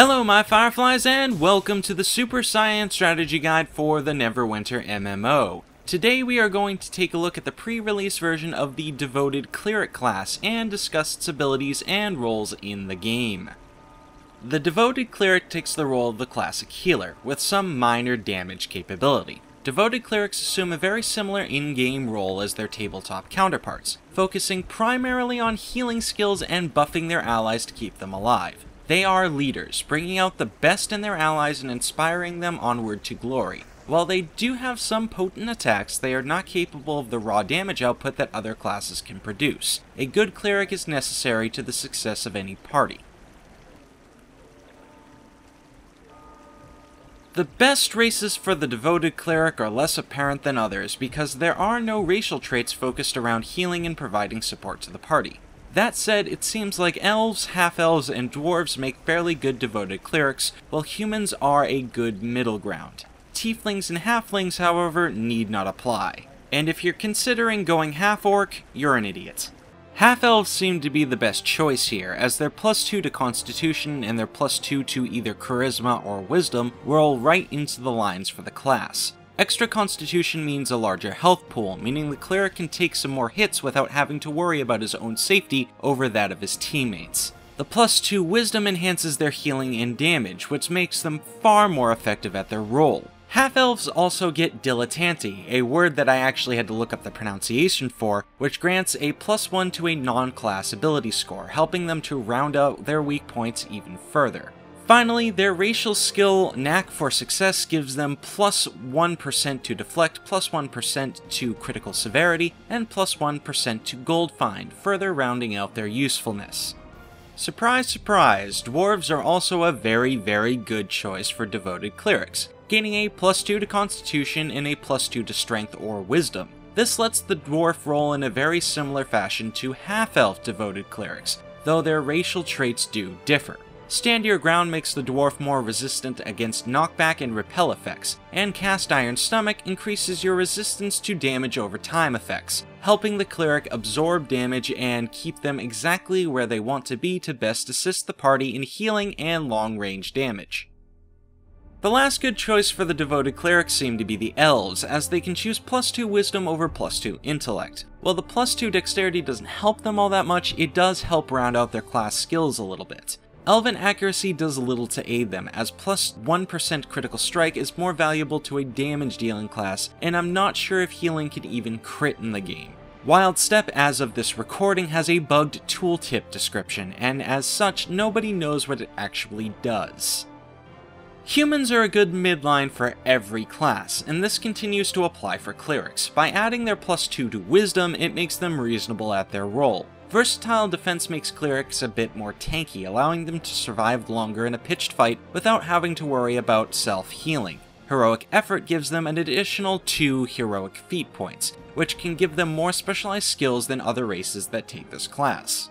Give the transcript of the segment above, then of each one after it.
Hello my Fireflies and welcome to the Super Cyan strategy guide for the Neverwinter MMO. Today we are going to take a look at the pre-release version of the Devoted Cleric class and discuss its abilities and roles in the game. The Devoted Cleric takes the role of the classic healer, with some minor damage capability. Devoted Clerics assume a very similar in-game role as their tabletop counterparts, focusing primarily on healing skills and buffing their allies to keep them alive. They are leaders, bringing out the best in their allies and inspiring them onward to glory. While they do have some potent attacks, they are not capable of the raw damage output that other classes can produce. A good cleric is necessary to the success of any party. The best races for the Devoted Cleric are less apparent than others because there are no racial traits focused around healing and providing support to the party. That said, it seems like elves, half-elves, and dwarves make fairly good Devoted Clerics, while humans are a good middle ground. Tieflings and halflings, however, need not apply. And if you're considering going half-orc, you're an idiot. Half-elves seem to be the best choice here, as their +2 to Constitution and their +2 to either Charisma or Wisdom roll right into the lines for the class. Extra Constitution means a larger health pool, meaning the cleric can take some more hits without having to worry about his own safety over that of his teammates. The +2 Wisdom enhances their healing and damage, which makes them far more effective at their role. Half-elves also get Dilettante, a word that I actually had to look up the pronunciation for, which grants a +1 to a non-class ability score, helping them to round out their weak points even further. Finally, their racial skill Knack for Success gives them +1% to Deflect, +1% to Critical Severity, and +1% to Gold Find, further rounding out their usefulness. Surprise, surprise, dwarves are also a very good choice for Devoted Clerics, gaining a +2 to Constitution and a +2 to Strength or Wisdom. This lets the dwarf roll in a very similar fashion to half-elf Devoted Clerics, though their racial traits do differ. Stand Your Ground makes the dwarf more resistant against knockback and repel effects, and Cast Iron Stomach increases your resistance to damage over time effects, helping the cleric absorb damage and keep them exactly where they want to be to best assist the party in healing and long-range damage. The last good choice for the Devoted Clerics seem to be the Elves, as they can choose +2 Wisdom over +2 Intellect. While the +2 Dexterity doesn't help them all that much, it does help round out their class skills a little bit. Elven Accuracy does little to aid them, as +1% Critical Strike is more valuable to a damage dealing class, and I'm not sure if healing can even crit in the game. Wild Step, as of this recording, has a bugged tooltip description, and as such, nobody knows what it actually does. Humans are a good midline for every class, and this continues to apply for clerics. By adding their +2 to Wisdom, it makes them reasonable at their role. Versatile defense makes clerics a bit more tanky, allowing them to survive longer in a pitched fight without having to worry about self-healing. Heroic Effort gives them an additional 2 heroic feat points, which can give them more specialized skills than other races that take this class.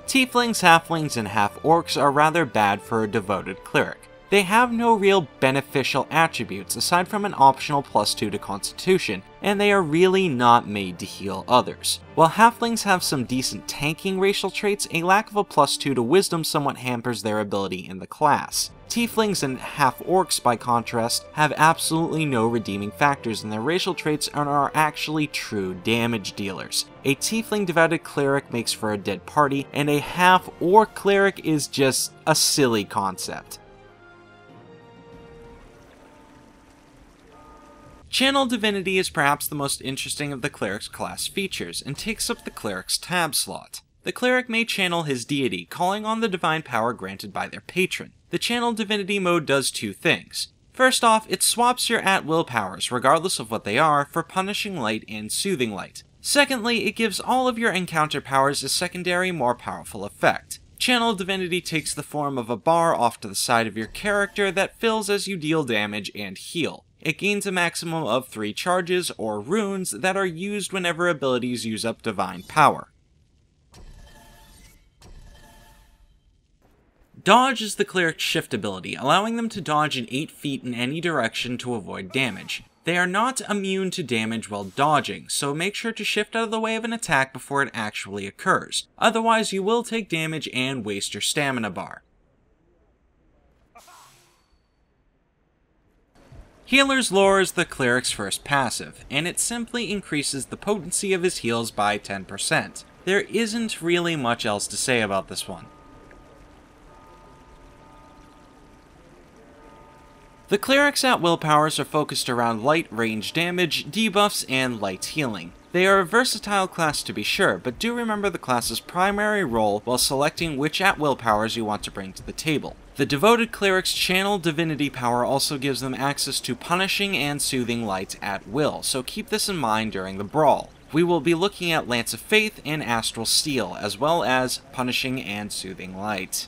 Tieflings, halflings, and half-orcs are rather bad for a Devoted Cleric. They have no real beneficial attributes aside from an optional +2 to Constitution, and they are really not made to heal others. While halflings have some decent tanking racial traits, a lack of a +2 to Wisdom somewhat hampers their ability in the class. Tieflings and half-orcs, by contrast, have absolutely no redeeming factors in their racial traits and are actually true damage dealers. A Tiefling Devoted Cleric makes for a dead party, and a half-orc cleric is just a silly concept. Channel Divinity is perhaps the most interesting of the Cleric's class features, and takes up the Cleric's tab slot. The Cleric may channel his deity, calling on the divine power granted by their patron. The Channel Divinity mode does two things. First off, it swaps your at-will powers, regardless of what they are, for Punishing Light and Soothing Light. Secondly, it gives all of your encounter powers a secondary, more powerful effect. Channel Divinity takes the form of a bar off to the side of your character that fills as you deal damage and heal. It gains a maximum of 3 charges, or runes, that are used whenever abilities use up divine power. Dodge is the cleric's shift ability, allowing them to dodge in 8 feet in any direction to avoid damage. They are not immune to damage while dodging, so make sure to shift out of the way of an attack before it actually occurs. Otherwise, you will take damage and waste your stamina bar. Healer's Lore is the cleric's first passive, and it simply increases the potency of his heals by 10%. There isn't really much else to say about this one. The cleric's at-will powers are focused around light range damage, debuffs, and light healing. They are a versatile class to be sure, but do remember the class's primary role while selecting which at-will powers you want to bring to the table. The Devoted Cleric's Channel Divinity power also gives them access to Punishing and Soothing Light at will, so keep this in mind during the brawl. We will be looking at Lance of Faith and Astral Steel, as well as Punishing and Soothing Light.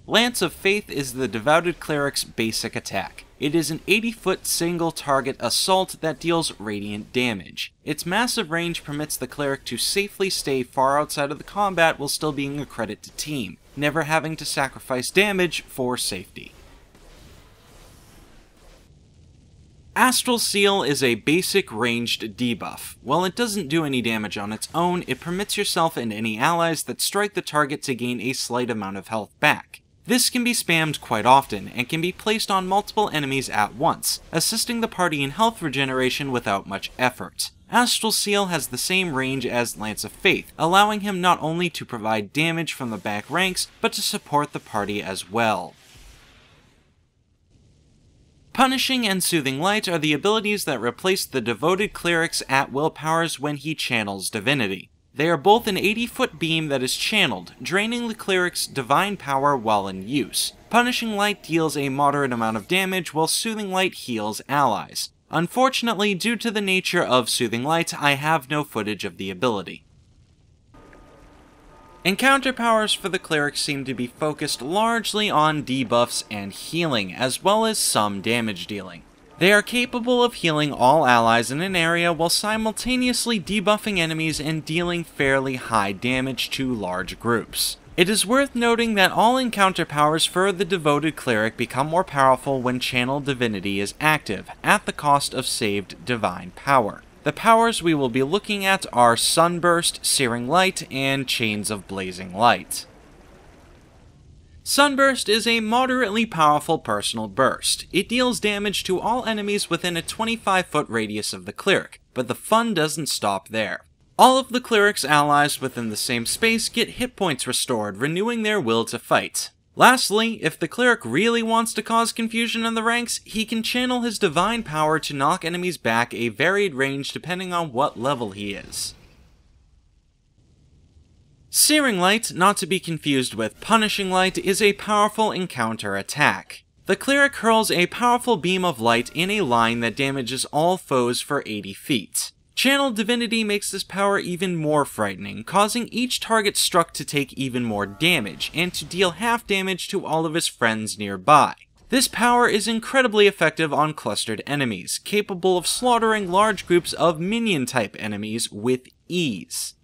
Lance of Faith is the Devoted Cleric's basic attack. It is an 80-foot single-target assault that deals radiant damage. Its massive range permits the cleric to safely stay far outside of the combat while still being a credit to team, never having to sacrifice damage for safety. Astral Seal is a basic ranged debuff. While it doesn't do any damage on its own, it permits yourself and any allies that strike the target to gain a slight amount of health back. This can be spammed quite often, and can be placed on multiple enemies at once, assisting the party in health regeneration without much effort. Astral Seal has the same range as Lance of Faith, allowing him not only to provide damage from the back ranks, but to support the party as well. Punishing and Soothing Light are the abilities that replace the Devoted Cleric's at-will powers when he channels Divinity. They are both an 80-foot beam that is channeled, draining the cleric's divine power while in use. Punishing Light deals a moderate amount of damage, while Soothing Light heals allies. Unfortunately, due to the nature of Soothing Light, I have no footage of the ability. Encounter powers for the cleric seem to be focused largely on debuffs and healing, as well as some damage dealing. They are capable of healing all allies in an area while simultaneously debuffing enemies and dealing fairly high damage to large groups. It is worth noting that all encounter powers for the Devoted Cleric become more powerful when Channel Divinity is active, at the cost of saved divine power. The powers we will be looking at are Sunburst, Searing Light, and Chains of Blazing Light. Sunburst is a moderately powerful personal burst. It deals damage to all enemies within a 25-foot radius of the cleric, but the fun doesn't stop there. All of the cleric's allies within the same space get hit points restored, renewing their will to fight. Lastly, if the cleric really wants to cause confusion in the ranks, he can channel his divine power to knock enemies back a varied range depending on what level he is. Searing Light, not to be confused with Punishing Light, is a powerful encounter attack. The cleric hurls a powerful beam of light in a line that damages all foes for 80 feet. Channel Divinity makes this power even more frightening, causing each target struck to take even more damage, and to deal half damage to all of his friends nearby. This power is incredibly effective on clustered enemies, capable of slaughtering large groups of minion-type enemies with ease.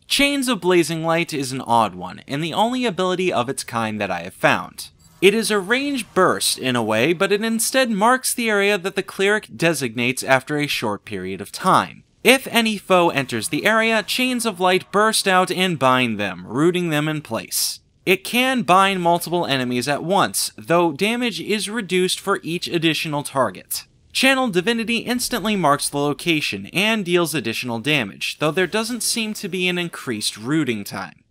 Chains of Blazing Light is an odd one, and the only ability of its kind that I have found. It is a range burst in a way, but it instead marks the area that the cleric designates after a short period of time. If any foe enters the area, Chains of Light burst out and bind them, rooting them in place. It can bind multiple enemies at once, though damage is reduced for each additional target. Channel Divinity instantly marks the location and deals additional damage, though there doesn't seem to be an increased rooting time.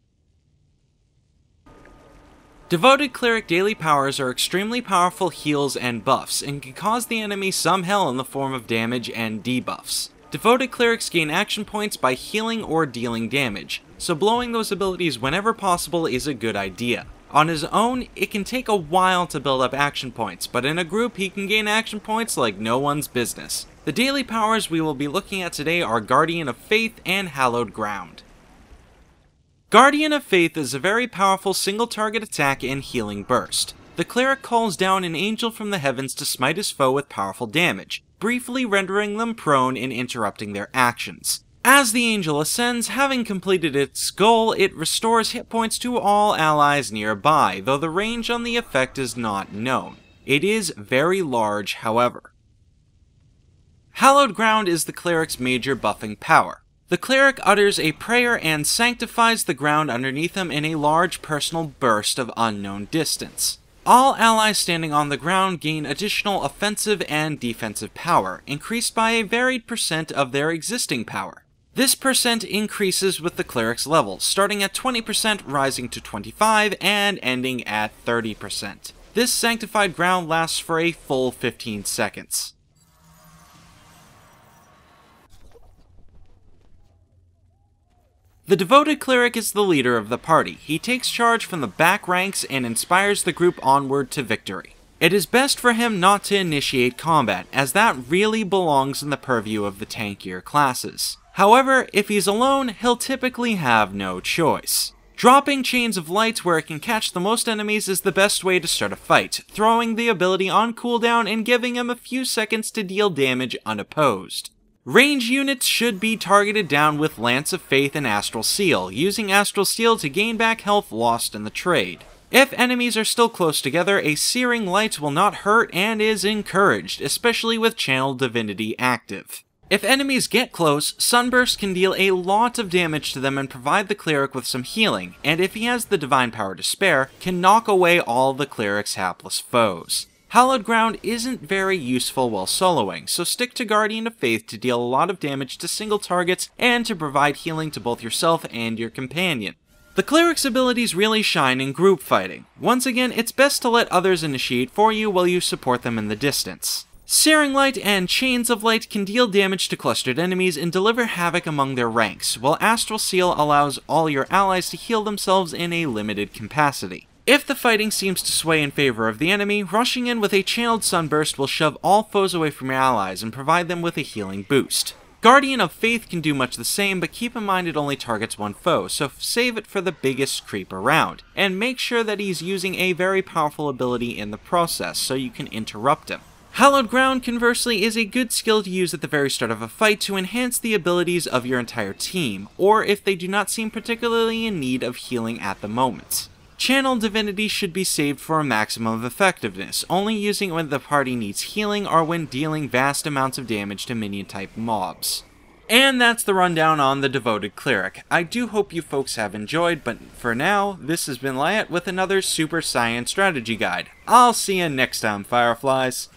Devoted Cleric daily powers are extremely powerful heals and buffs, and can cause the enemy some hell in the form of damage and debuffs. Devoted Clerics gain action points by healing or dealing damage, so blowing those abilities whenever possible is a good idea. On his own, it can take a while to build up action points, but in a group he can gain action points like no one's business. The daily powers we will be looking at today are Guardian of Faith and Hallowed Ground. Guardian of Faith is a very powerful single-target attack and healing burst. The cleric calls down an angel from the heavens to smite his foe with powerful damage, briefly rendering them prone and interrupting their actions. As the angel ascends, having completed its goal, it restores hit points to all allies nearby, though the range on the effect is not known. It is very large, however. Hallowed Ground is the cleric's major buffing power. The cleric utters a prayer and sanctifies the ground underneath him in a large personal burst of unknown distance. All allies standing on the ground gain additional offensive and defensive power, increased by a varied percent of their existing power. This percent increases with the cleric's level, starting at 20%, rising to 25%, and ending at 30%. This sanctified ground lasts for a full 15 seconds. The Devoted Cleric is the leader of the party. He takes charge from the back ranks and inspires the group onward to victory. It is best for him not to initiate combat, as that really belongs in the purview of the tankier classes. However, if he's alone, he'll typically have no choice. Dropping Chains of Light where it can catch the most enemies is the best way to start a fight, throwing the ability on cooldown and giving him a few seconds to deal damage unopposed. Range units should be targeted down with Lance of Faith and Astral Seal, using Astral Seal to gain back health lost in the trade. If enemies are still close together, a Searing Light will not hurt and is encouraged, especially with Channeled Divinity active. If enemies get close, Sunburst can deal a lot of damage to them and provide the cleric with some healing, and if he has the divine power to spare, can knock away all the cleric's hapless foes. Hallowed Ground isn't very useful while soloing, so stick to Guardian of Faith to deal a lot of damage to single targets and to provide healing to both yourself and your companion. The cleric's abilities really shine in group fighting. Once again, it's best to let others initiate for you while you support them in the distance. Searing Light and Chains of Light can deal damage to clustered enemies and deliver havoc among their ranks, while Astral Seal allows all your allies to heal themselves in a limited capacity. If the fighting seems to sway in favor of the enemy, rushing in with a Channeled Sunburst will shove all foes away from your allies and provide them with a healing boost. Guardian of Faith can do much the same, but keep in mind it only targets one foe, so save it for the biggest creep around, and make sure that he's using a very powerful ability in the process, so you can interrupt him. Hallowed Ground, conversely, is a good skill to use at the very start of a fight to enhance the abilities of your entire team, or if they do not seem particularly in need of healing at the moment. Channeled Divinity should be saved for a maximum of effectiveness, only using it when the party needs healing or when dealing vast amounts of damage to minion-type mobs. And that's the rundown on the Devoted Cleric. I do hope you folks have enjoyed, but for now, this has been Lyat with another Super Cyan strategy guide. I'll see you next time, Fireflies.